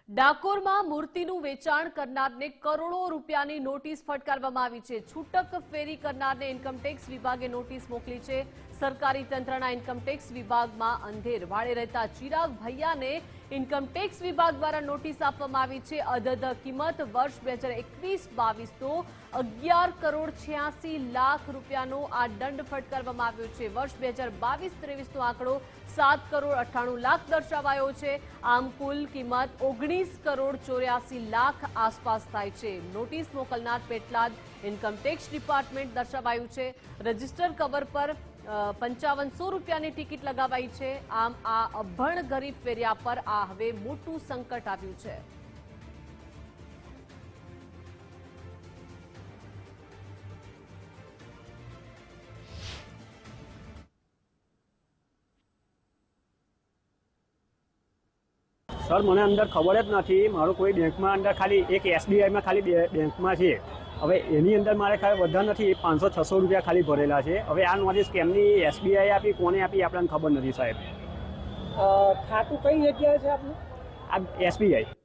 ડાકોરમાં મૂર્તિનું વેચાણ કરનારને કરોડો રૂપિયાની નોટિસ ફટકારવામાં આવી છે। છૂટક ફેરી કરનારને ઇન્કમટેક્સ વિભાગે નોટિસ મોકલી છે। સરકારી તંત્રના ઇન્કમટેક્સ વિભાગમાં અંધેર વાળે રહેતા ચિરાગ ભૈયાને ઇન્કમટેક્સ વિભાગ દ્વારા નોટિસ આપવામાં આવી છે। અધધ કિંમત વર્ષ 2021-22 તો 11 કરોડ 86 લાખ રૂપિયાનો આ દંડ ફટકારવામાં આવ્યો છે। વર્ષ 2022-23 નો આંકડો 7 કરોડ 98 લાખ દર્શાવાયો છે। આમ કુલ કિંમત 19 કરોડ 84 લાખ આસપાસ થાય છે। નોટિસ મોકલનાર પેટલાદ ઇન્કમટેક્સ ડિપાર્ટમેન્ટ દર્શાવાયું છે। રજિસ્ટર કવર પર 5500 રૂપિયાની ટિકિટ લગાવાઈ છે। આમ આ અભણ ગરીબ ફેરિયા પર આ હવે મોટું સંકટ આવ્યું છે। सर મને અંદર ખબર જ નથી। મારું કોઈ બેંકમાં અંદર ખાલી એક એસબીઆઈમાં ખાલી બેંકમાં છે। હવે એની અંદર મારે ખાલી વધારે નથી, 500-600 રૂપિયા ખાલી ભરેલા છે। હવે આ નોટિસ કેમની એસબીઆઈ આપી, કોને આપી આપણને ખબર નથી સાહેબ। ખાતું કઈ જગ્યાએ છે આપનું? આ એસબીઆઈ।